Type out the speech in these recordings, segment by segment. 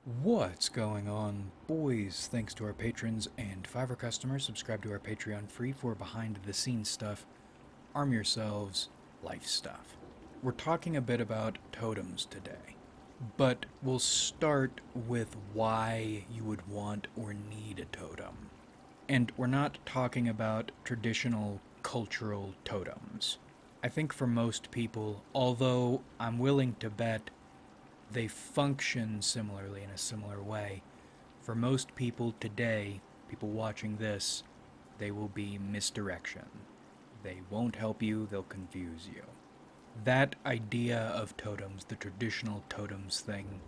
What's going on, boys? Thanks to our patrons and Fiverr customers, subscribe to our Patreon free for behind the scenes stuff, arm yourselves, life stuff. We're talking a bit about totems today, but we'll start with why you would want or need a totem. And we're not talking about traditional cultural totems. I think for most people, although I'm willing to bet they function similarly in a similar way. For most people today, people watching this, they will be misdirection. They won't help you, they'll confuse you. That idea of totems, the traditional totems thing,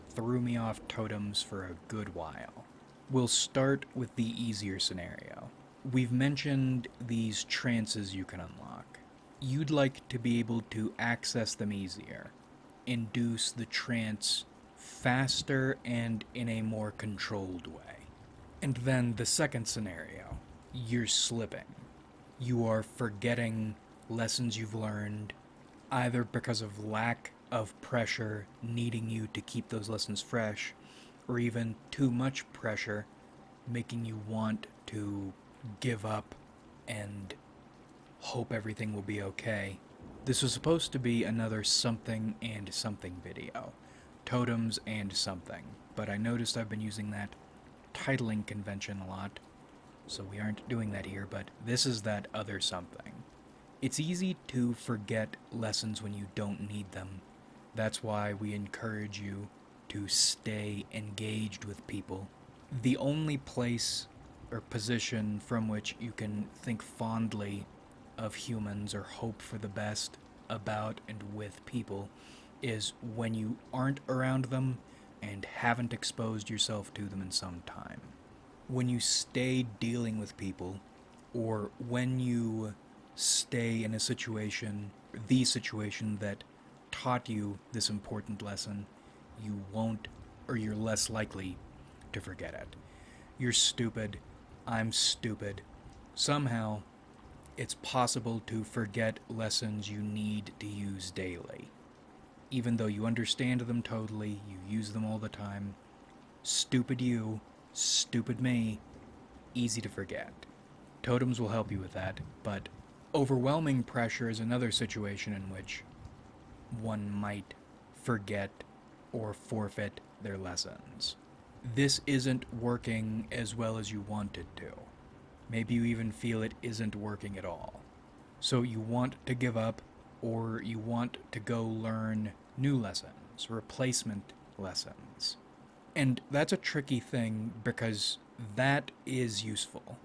threw me off totems for a good while. We'll start with the easier scenario. We've mentioned these trances you can unlock. You'd like to be able to access them easier, induce the trance faster and in a more controlled way. And then the second scenario, you're slipping. You are forgetting lessons you've learned, either because of lack of pressure needing you to keep those lessons fresh, or even too much pressure making you want to give up and hope everything will be okay. This was supposed to be another something and something video. Totems and something. But I noticed I've been using that titling convention a lot, so we aren't doing that here, but this is that other something. It's easy to forget lessons when you don't need them. That's why we encourage you to stay engaged with people. The only place or position from which you can think fondly of humans or hope for the best about and with people is when you aren't around them and haven't exposed yourself to them in some time. When you stay dealing with people, or when you stay in a situation, the situation that taught you this important lesson, you won't, or you're less likely to forget it. You're stupid. I'm stupid. Somehow, it's possible to forget lessons you need to use daily. Even though you understand them totally, you use them all the time. Stupid you, stupid me, easy to forget. Totems will help you with that, but overwhelming pressure is another situation in which one might forget or forfeit their lessons. This isn't working as well as you want it to. Maybe you even feel it isn't working at all. So you want to give up, or you want to go learn new lessons, replacement lessons. And that's a tricky thing because that is useful.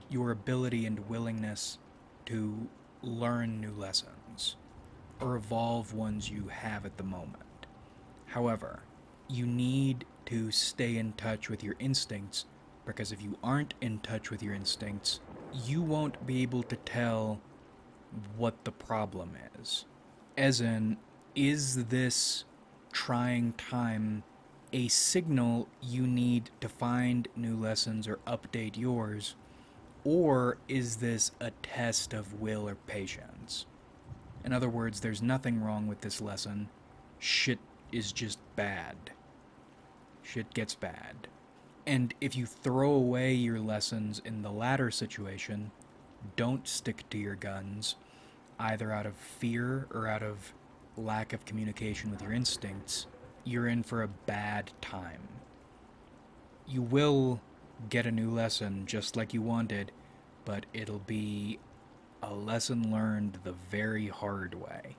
Your ability and willingness to learn new lessons, or evolve ones you have at the moment. However, you need to stay in touch with your instincts, because if you aren't in touch with your instincts, you won't be able to tell what the problem is. As in, is this trying time a signal you need to find new lessons or update yours, or is this a test of will or patience? In other words, there's nothing wrong with this lesson. Shit is just bad. Shit gets bad. And if you throw away your lessons in the latter situation, don't stick to your guns, either out of fear or out of lack of communication with your instincts, you're in for a bad time. You will get a new lesson just like you wanted, but it'll be a lesson learned the very hard way.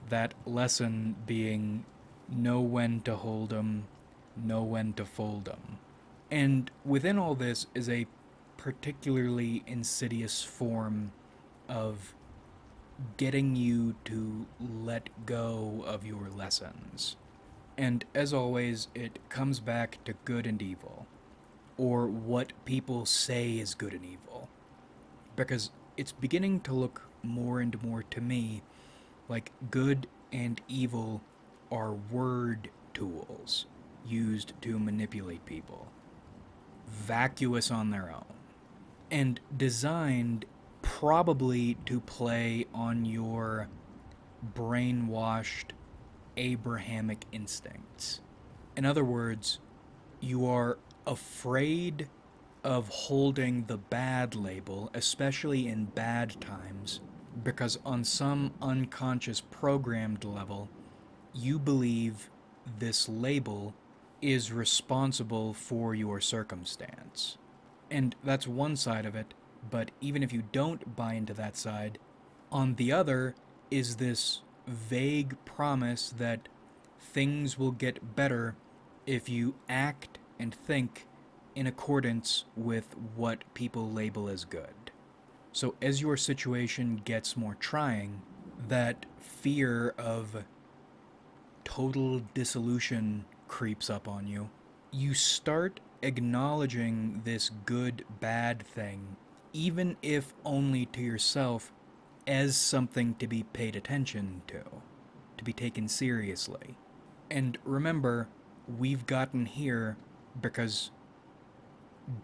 That lesson being know when to hold 'em, know when to fold 'em. And within all this is a particularly insidious form of getting you to let go of your lessons. And as always, it comes back to good and evil, or what people say is good and evil. Because it's beginning to look more and more to me like good and evil are word tools used to manipulate people, vacuous on their own, and designed probably to play on your brainwashed Abrahamic instincts. In other words, you are afraid of holding the bad label, especially in bad times, because on some unconscious programmed level, you believe this label is responsible for your circumstance. And that's one side of it, but even if you don't buy into that side, on the other is this vague promise that things will get better if you act and think in accordance with what people label as good. So, as your situation gets more trying, that fear of total dissolution creeps up on you. You start acknowledging this good bad thing, even if only to yourself, as something to be paid attention to be taken seriously. And remember, we've gotten here because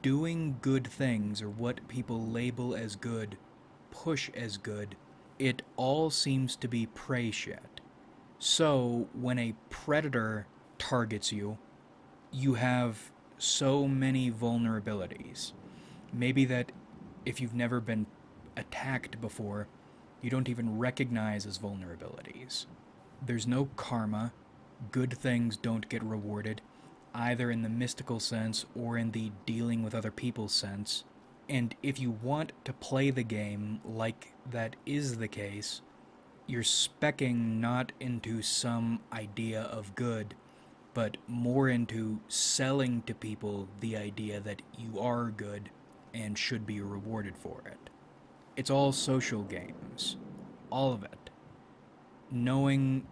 doing good things, or what people label as good, push as good, it all seems to be prey shit. So, when a predator targets you, you have so many vulnerabilities. Maybe that if you've never been attacked before, you don't even recognize as vulnerabilities. There's no karma. Good things don't get rewarded, either in the mystical sense or in the dealing with other people's sense. And if you want to play the game like that is the case, you're speccing not into some idea of good, but more into selling to people the idea that you are good and should be rewarded for it. It's all social games. All of it. Knowing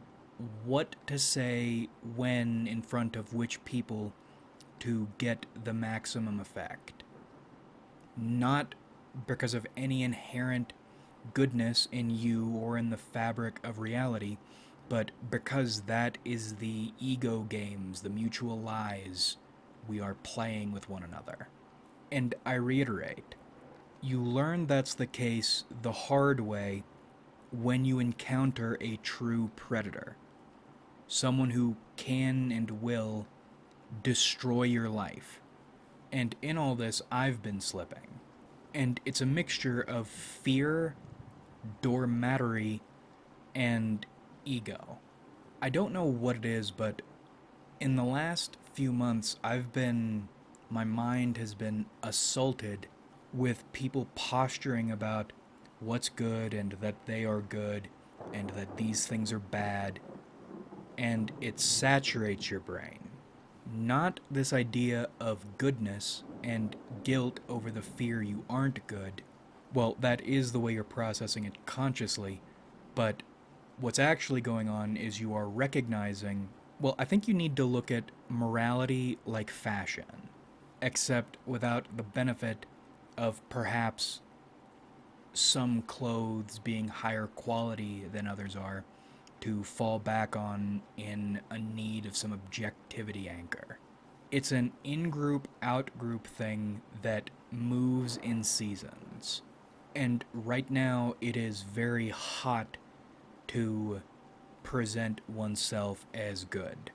what to say when in front of which people to get the maximum effect. Not because of any inherent goodness in you or in the fabric of reality, but because that is the ego games, the mutual lies we are playing with one another. And I reiterate, you learn that's the case the hard way when you encounter a true predator. Someone who can and will destroy your life. And in all this, I've been slipping. And it's a mixture of fear, dormitory, and ego. I don't know what it is, but in the last few months, my mind has been assaulted with people posturing about what's good and that they are good and that these things are bad, and it saturates your brain. Not this idea of goodness and guilt over the fear you aren't good. Well, that is the way you're processing it consciously, but what's actually going on is you are recognizing, well, I think you need to look at morality like fashion, except without the benefit of perhaps some clothes being higher quality than others are to fall back on in a need of some objectivity anchor. It's an in-group, out-group thing that moves in seasons. And right now it is very hot to present oneself as good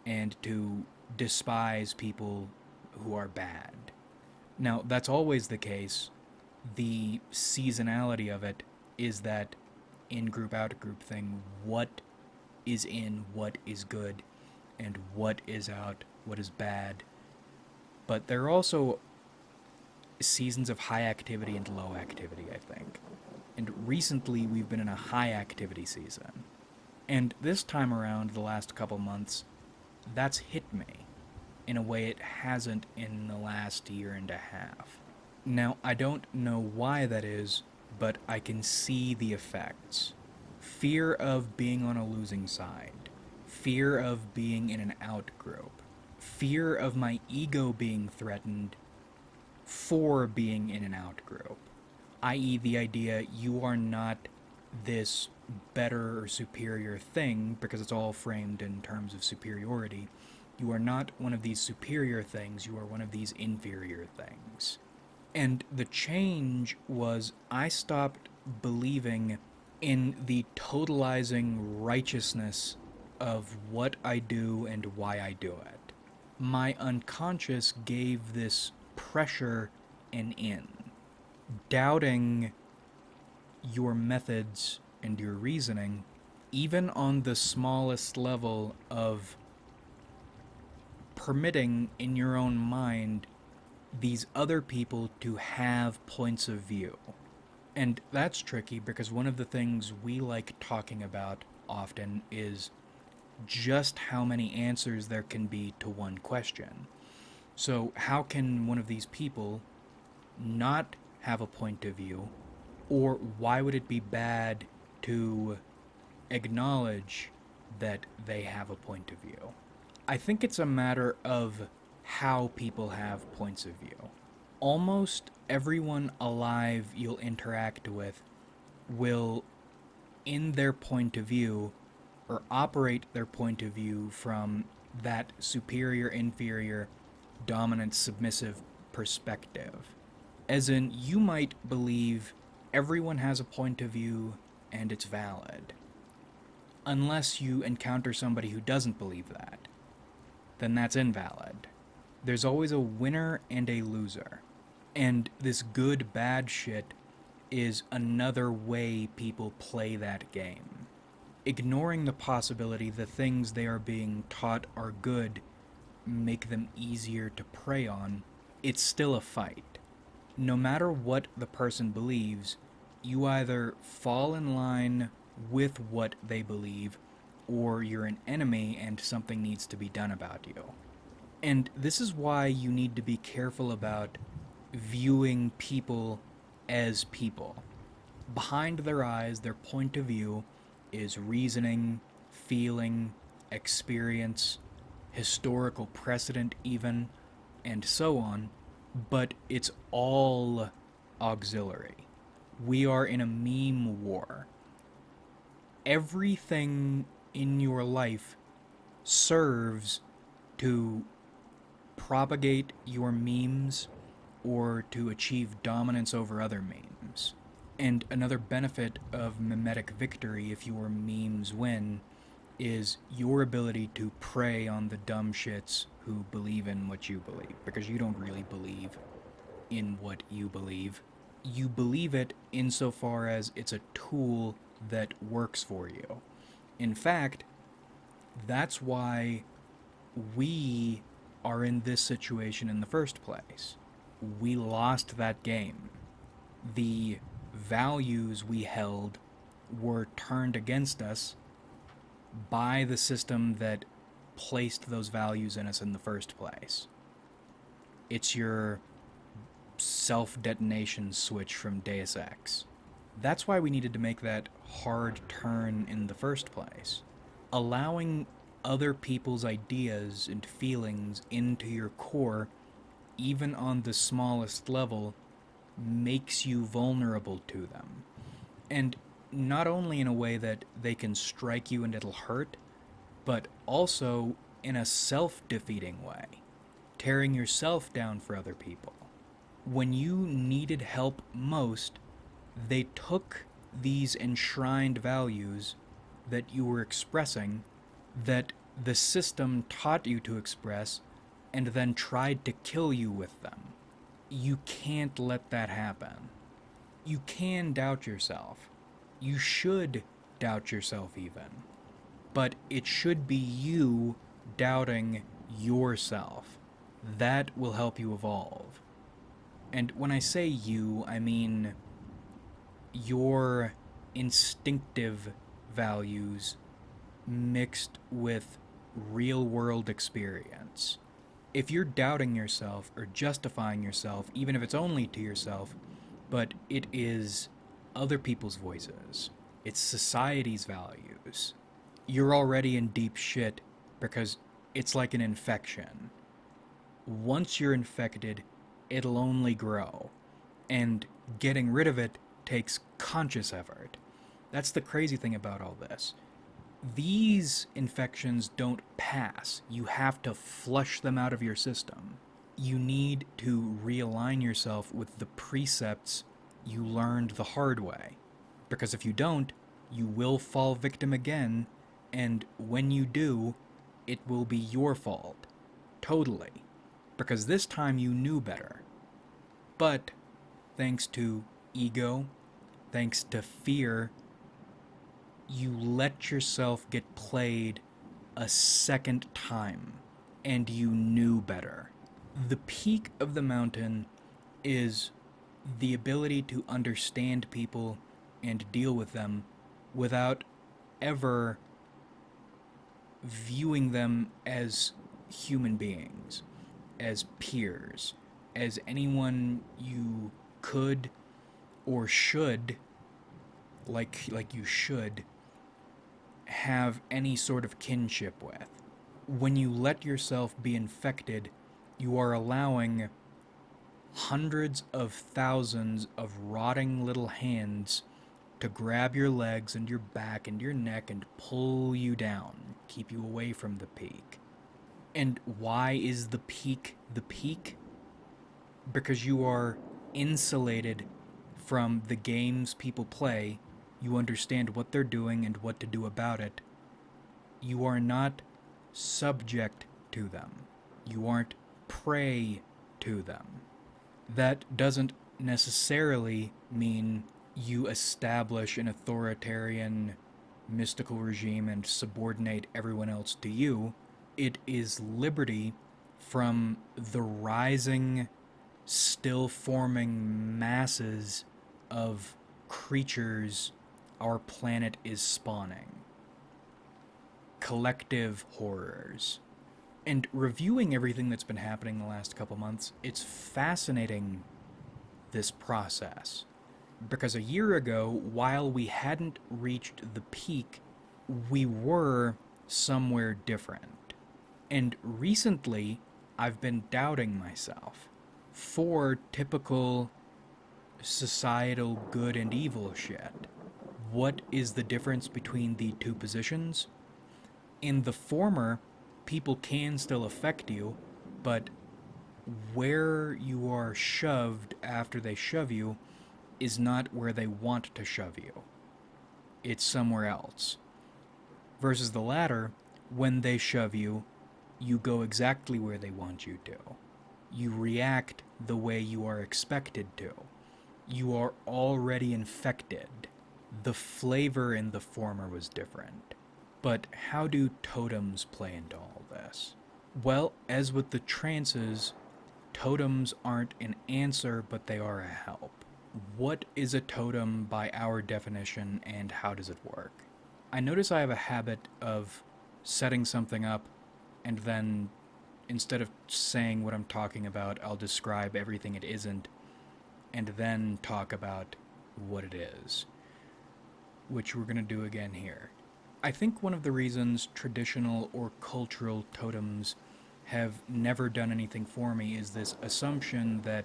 and to despise people who are bad. Now, that's always the case. The seasonality of it is that in-group, out-group thing. What is in, what is good, and what is out, what is bad. But there are also seasons of high activity and low activity, I think. And recently we've been in a high activity season. And this time around, the last couple months, that's hit me in a way it hasn't in the last year and a half. Now, I don't know why that is, but I can see the effects. Fear of being on a losing side. Fear of being in an out group. Fear of my ego being threatened for being in an out group. I.e., the idea you are not this better or superior thing, because it's all framed in terms of superiority. You are not one of these superior things, you are one of these inferior things. And the change was I stopped believing in the totalizing righteousness of what I do and why I do it. my unconscious gave this pressure an in. Doubting your methods and your reasoning, even on the smallest level of permitting in your own mind these other people to have points of view. And that's tricky because one of the things we like talking about often is just how many answers there can be to one question. So, how can one of these people not have a point of view, or why would it be bad to acknowledge that they have a point of view? I think it's a matter of how people have points of view. Almost everyone alive you'll interact with will, in their point of view, or operate their point of view from that superior, inferior, dominant, submissive perspective. As in, you might believe everyone has a point of view and it's valid. Unless you encounter somebody who doesn't believe that, then that's invalid. There's always a winner and a loser. And this good bad shit is another way people play that game. Ignoring the possibility the things they are being taught are good make them easier to prey on, it's still a fight. No matter what the person believes, you either fall in line with what they believe, or you're an enemy and something needs to be done about you. And this is why you need to be careful about viewing people as people. Behind their eyes, their point of view is reasoning, feeling, experience, historical precedent even, and so on, but it's all auxiliary. We are in a meme war. Everything in your life serves to propagate your memes or to achieve dominance over other memes. And another benefit of mimetic victory, if your memes win, is your ability to prey on the dumb shits who believe in what you believe, because you don't really believe in what you believe. You believe it insofar as it's a tool that works for you. In fact, that's why we are in this situation in the first place. We lost that game. The values we held were turned against us by the system that placed those values in us in the first place. It's your self-detonation switch from Deus Ex. That's why we needed to make that hard turn in the first place. Allowing other people's ideas and feelings into your core, even on the smallest level, makes you vulnerable to them. And not only in a way that they can strike you and it'll hurt, but also in a self-defeating way, tearing yourself down for other people. When you needed help most, they took these enshrined values that you were expressing, that the system taught you to express, and then tried to kill you with them. You can't let that happen. You can doubt yourself. You should doubt yourself even. But it should be you doubting yourself. That will help you evolve. And when I say you, I mean your instinctive values mixed with real-world experience. If you're doubting yourself or justifying yourself, even if it's only to yourself, but it is other people's voices, it's society's values, you're already in deep shit because it's like an infection. Once you're infected, it'll only grow, and getting rid of it takes conscious effort. That's the crazy thing about all this. These infections don't pass. You have to flush them out of your system. You need to realign yourself with the precepts you learned the hard way. Because if you don't, you will fall victim again, and when you do, it will be your fault. Totally. Because this time you knew better. But thanks to ego, thanks to fear, you let yourself get played a second time, and you knew better. The peak of the mountain is the ability to understand people and deal with them without ever viewing them as human beings, as peers, as anyone you could or should, like you should, have any sort of kinship with. When you let yourself be infected, you are allowing hundreds of thousands of rotting little hands to grab your legs and your back and your neck and pull you down, keep you away from the peak. And why is the peak the peak? Because you are insulated from the games people play. You understand what they're doing and what to do about it. You are not subject to them. You aren't prey to them. That doesn't necessarily mean you establish an authoritarian mystical regime and subordinate everyone else to you. It is liberty from the rising, still forming masses of creatures our planet is spawning. Collective horrors. And reviewing everything that's been happening the last couple months, it's fascinating, this process. Because a year ago, while we hadn't reached the peak, we were somewhere different. And recently, I've been doubting myself. For typical societal good and evil shit. What is the difference between the two positions? In the former, people can still affect you, but where you are shoved after they shove you is not where they want to shove you. It's somewhere else. Versus the latter, when they shove you, you go exactly where they want you to. You react the way you are expected to. You are already infected. The flavor in the former was different. But how do totems play into all this? Well, as with the trances, totems aren't an answer, but they are a help. What is a totem by our definition, and how does it work? I notice I have a habit of setting something up, and then instead of saying what I'm talking about, I'll describe everything it isn't, and then talk about what it is, which we're going to do again here. I think one of the reasons traditional or cultural totems have never done anything for me is this assumption that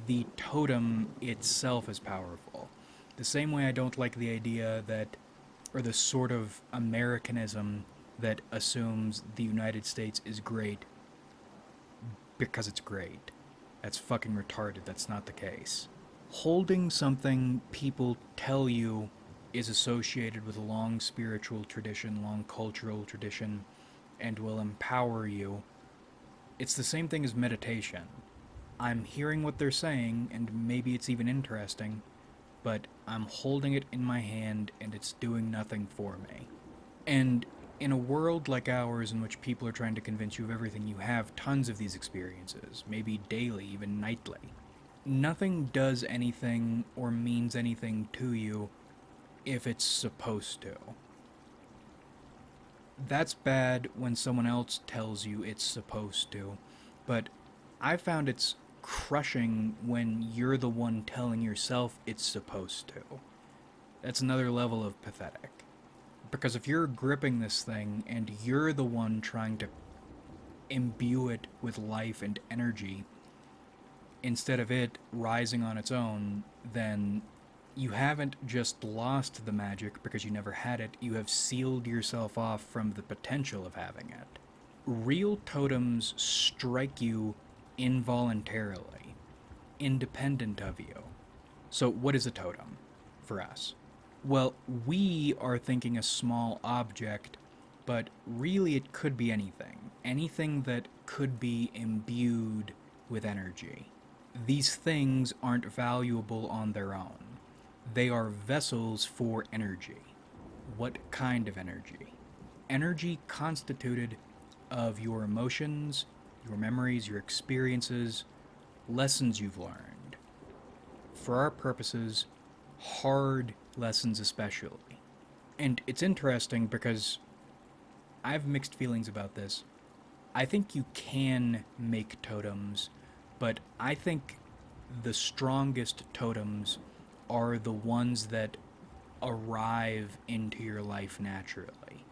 the totem itself is powerful. The same way I don't like the idea that, or the sort of Americanism that assumes the United States is great because it's great. That's fucking retarded. That's not the case. Holding something people tell you is associated with a long spiritual tradition, long cultural tradition, and will empower you. It's the same thing as meditation. I'm hearing what they're saying, and maybe it's even interesting, but I'm holding it in my hand, and it's doing nothing for me. And in a world like ours, in which people are trying to convince you of everything, you have tons of these experiences, maybe daily, even nightly. Nothing does anything or means anything to you if it's supposed to. That's bad when someone else tells you it's supposed to, but I found it's crushing when you're the one telling yourself it's supposed to. That's another level of pathetic. Because if you're gripping this thing and you're the one trying to imbue it with life and energy, instead of it rising on its own, then you haven't just lost the magic because you never had it, you have sealed yourself off from the potential of having it. Real totems strike you involuntarily, independent of you. So what is a totem for us? Well, we are thinking a small object, but really it could be anything. anything that could be imbued with energy. These things aren't valuable on their own. They are vessels for energy. What kind of energy? Energy constituted of your emotions, your memories, your experiences, lessons you've learned. For our purposes, hard lessons especially. And it's interesting because I have mixed feelings about this. I think you can make totems, but I think the strongest totems are the ones that arrive into your life naturally,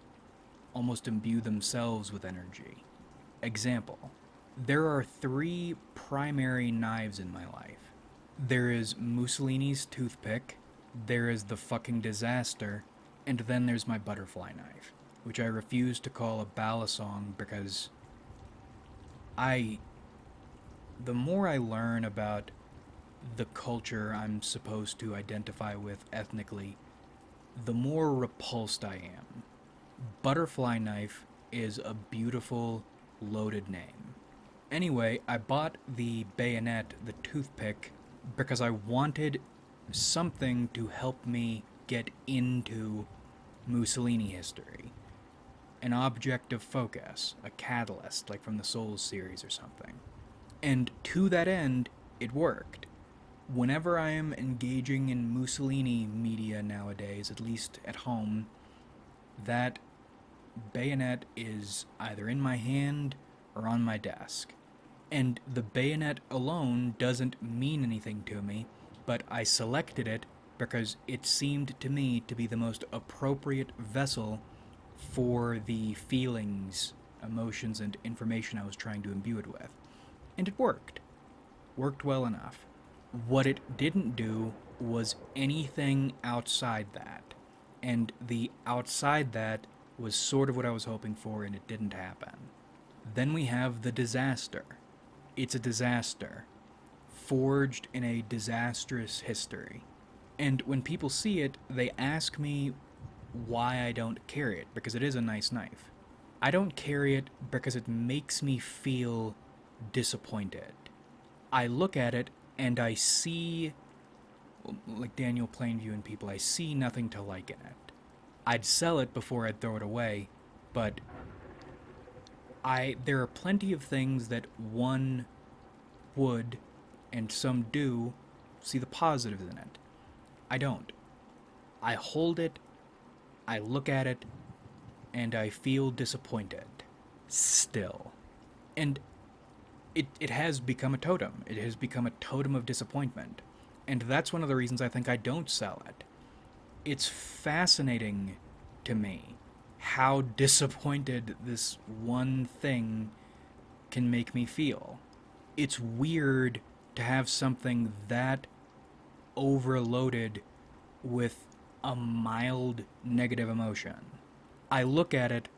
almost imbue themselves with energy. Example: there are three primary knives in my life. There is Mussolini's toothpick, there is the fucking disaster, and then there's my butterfly knife, which I refuse to call a balisong because I. The more I learn about the culture I'm supposed to identify with ethnically, the more repulsed I am. Butterfly knife is a beautiful, loaded name. Anyway, I bought the bayonet, the toothpick, because I wanted something to help me get into Mussolini history. An object of focus, a catalyst, like from the Souls series or something. And to that end, it worked. Whenever I am engaging in Mussolini media nowadays, at least at home, that bayonet is either in my hand or on my desk. And the bayonet alone doesn't mean anything to me, but I selected it because it seemed to me to be the most appropriate vessel for the feelings, emotions, and information I was trying to imbue it with. And it worked. Worked well enough. What it didn't do was anything outside that. And the outside that was sort of what I was hoping for, and it didn't happen. Then we have the disaster. It's a disaster, forged in a disastrous history. And when people see it, they ask me why I don't carry it, because it is a nice knife. I don't carry it because it makes me feel disappointed. I look at it and I see, like Daniel Plainview and people, I see nothing to like in it. I'd sell it before I'd throw it away, but there are plenty of things that one would, and some do, see the positives in it. I don't. I hold it, I look at it, and I feel disappointed. Still. And it has become a totem. It has become a totem of disappointment. And that's one of the reasons I think I don't sell it. It's fascinating to me how disappointed this one thing can make me feel. It's weird to have something that overloaded with a mild negative emotion. I look at it,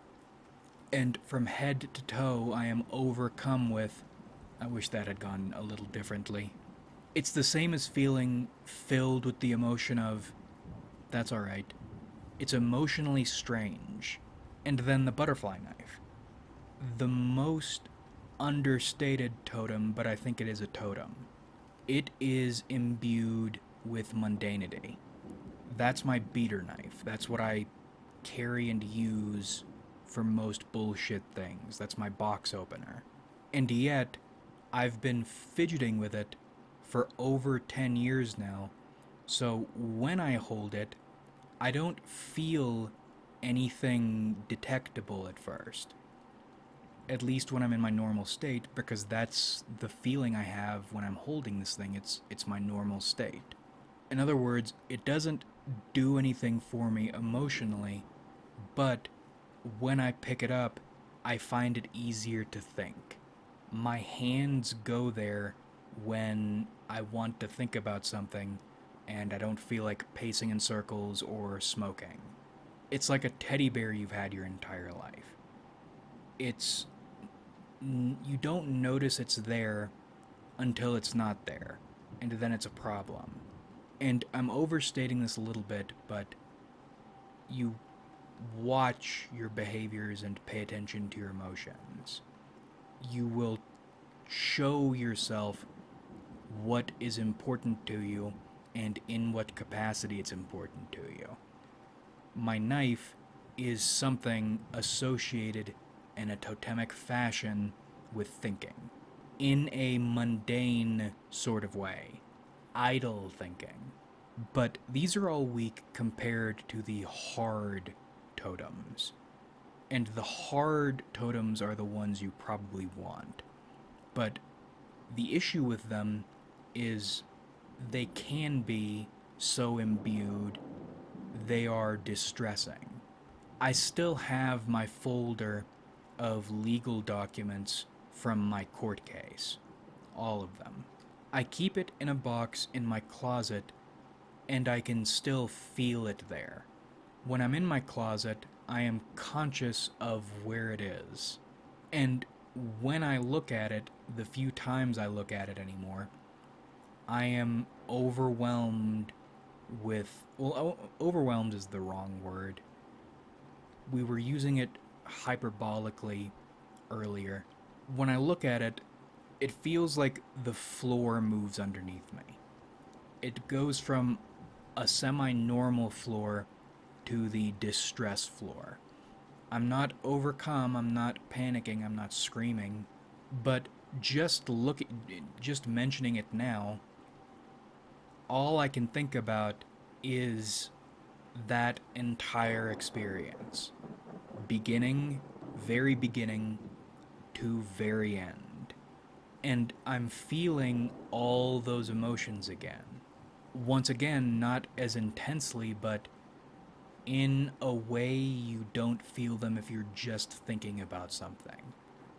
and from head to toe, I am overcome with, I wish that had gone a little differently. It's the same as feeling filled with the emotion of, that's alright. It's emotionally strange. And then the butterfly knife. The most understated totem, but I think it is a totem. It is imbued with mundanity. That's my beater knife. That's what I carry and use for most bullshit things. That's my box opener. And yet, I've been fidgeting with it for over 10 years now, so when I hold it, I don't feel anything detectable at first. At least when I'm in my normal state, because that's the feeling I have when I'm holding this thing. It's my normal state. In other words, it doesn't do anything for me emotionally, but when I pick it up, I find it easier to think. My hands go there when I want to think about something and I don't feel like pacing in circles or smoking. It's like a teddy bear you've had your entire life. You don't notice it's there until it's not there, and then it's a problem. And I'm overstating this a little bit, but you watch your behaviors and pay attention to your emotions. You will show yourself what is important to you and in what capacity it's important to you. My knife is something associated in a totemic fashion with thinking, in a mundane sort of way, idle thinking. But these are all weak compared to the hard totems. And the hard totems are the ones you probably want. But the issue with them is they can be so imbued, they are distressing. I still have my folder of legal documents from my court case. All of them. I keep it in a box in my closet, and I can still feel it there. When I'm in my closet, I am conscious of where it is. And when I look at it, the few times I look at it anymore, I am overwhelmed with... Well, overwhelmed is the wrong word. We were using it hyperbolically earlier. When I look at it, it feels like the floor moves underneath me. It goes from a semi-normal floor to the distress floor. I'm not overcome, I'm not panicking, I'm not screaming, but just mentioning it now, all I can think about is that entire experience. Very beginning to very end. And I'm feeling all those emotions again. Once again, not as intensely, but in a way you don't feel them if you're just thinking about something,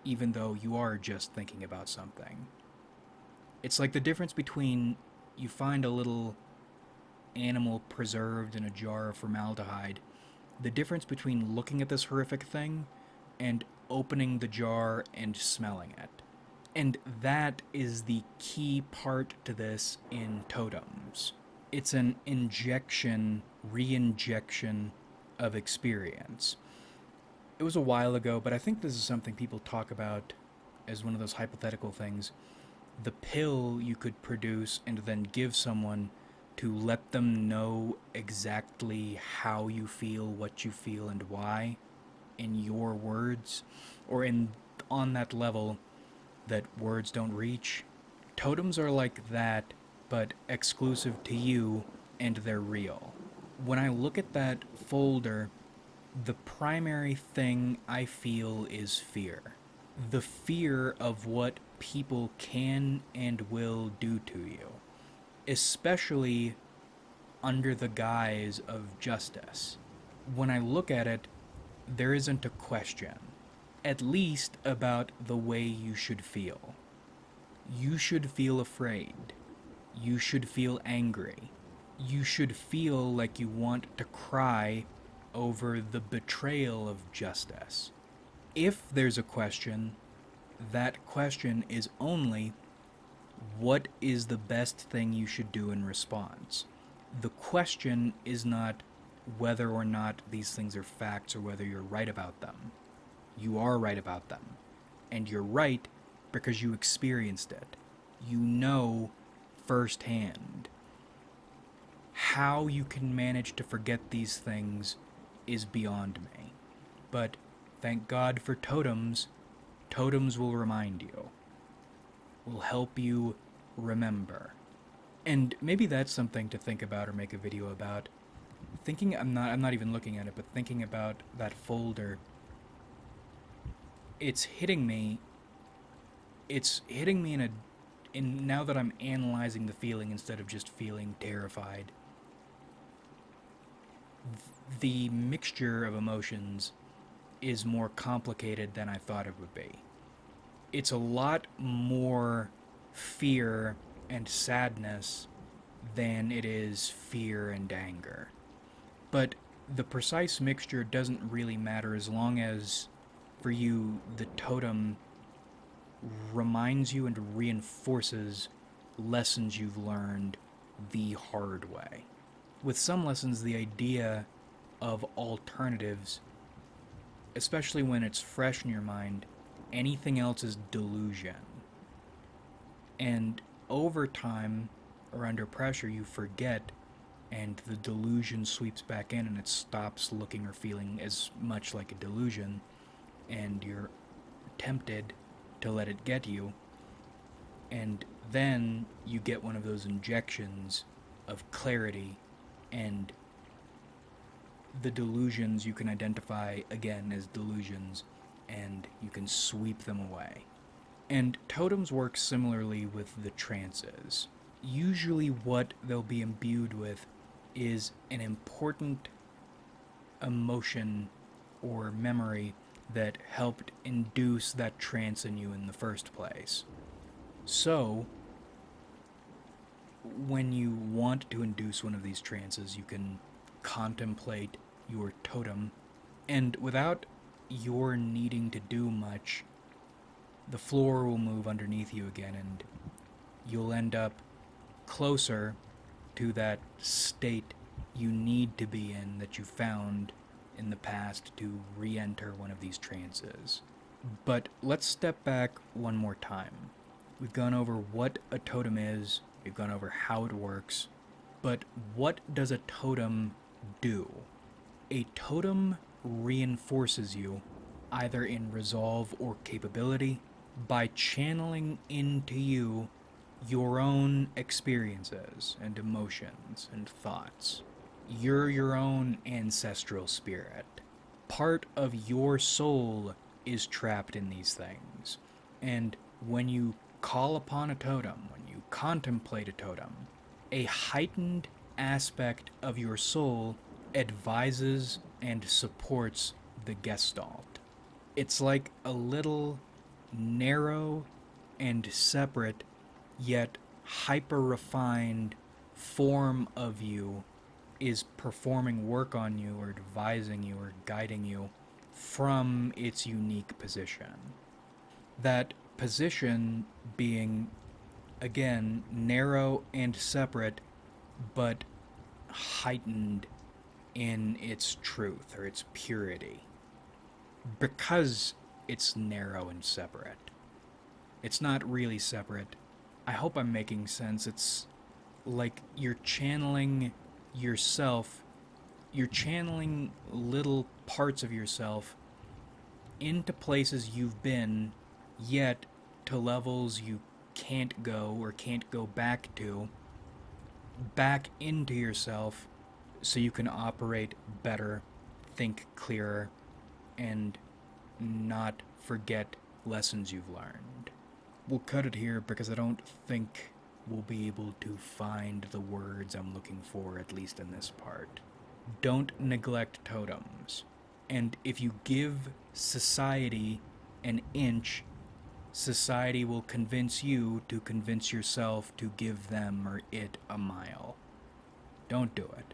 even though you are just thinking about something. It's like the difference between you find a little animal preserved in a jar of formaldehyde, the difference between looking at this horrific thing and opening the jar and smelling it. And that is the key part to this in Totems. It's an re-injection of experience. It was a while ago, but I think this is something people talk about as one of those hypothetical things. The pill you could produce and then give someone to let them know exactly how you feel, what you feel, and why, in your words, or on that level that words don't reach. Totems are like that, but exclusive to you, and they're real. When I look at that folder, the primary thing I feel is fear. The fear of what people can and will do to you, especially under the guise of justice. When I look at it, there isn't a question, at least about the way you should feel. You should feel afraid. You should feel angry. You should feel like you want to cry over the betrayal of justice. If there's a question, that question is only, what is the best thing you should do in response? The question is not whether or not these things are facts or whether you're right about them. You are right about them. And you're right because you experienced it. You know firsthand. How you can manage to forget these things is beyond me. But thank God for totems. Totems will remind you. Will help you remember. And maybe that's something to think about or make a video about. I'm not even looking at it, but thinking about that folder, it's hitting me in now that I'm analyzing the feeling instead of just feeling terrified. The mixture of emotions is more complicated than I thought it would be. It's a lot more fear and sadness than it is fear and anger. But the precise mixture doesn't really matter as long as, for you, the totem reminds you and reinforces lessons you've learned the hard way. With some lessons, the idea of alternatives, especially when it's fresh in your mind. Anything else is delusion. And over time, or under pressure, you forget, and the delusion sweeps back in, and it stops looking or feeling as much like a delusion, and you're tempted to let it get you. And then you get one of those injections of clarity, and the delusions you can identify again as delusions, and you can sweep them away. And totems work similarly with the trances. Usually, what they'll be imbued with is an important emotion or memory that helped induce that trance in you in the first place. So, when you want to induce one of these trances, you can contemplate your totem, and without your needing to do much, the floor will move underneath you again, and you'll end up closer to that state you need to be in that you found in the past to re-enter one of these trances. But let's step back one more time. We've gone over what a totem is, we've gone over how it works, but what does a totem do? A totem reinforces you, either in resolve or capability, by channeling into you your own experiences and emotions and thoughts. You're your own ancestral spirit. Part of your soul is trapped in these things. And when you call upon a totem, when you contemplate a totem, a heightened aspect of your soul advises and supports the gestalt. It's like a little narrow and separate, yet hyper-refined form of you is performing work on you or advising you or guiding you from its unique position. That position being, again, narrow and separate, but heightened in its truth or its purity. Because it's narrow and separate. It's not really separate. I hope I'm making sense. It's like you're channeling yourself, you're channeling little parts of yourself into places you've been, yet to levels you can't go or can't go back to, back into yourself so you can operate better, think clearer, and not forget lessons you've learned. We'll cut it here because I don't think we'll be able to find the words I'm looking for, at least in this part. Don't neglect totems. And if you give society an inch, society will convince you to convince yourself to give them or it a mile. Don't do it.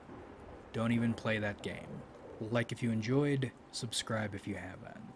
Don't even play that game. Like if you enjoyed, subscribe if you haven't.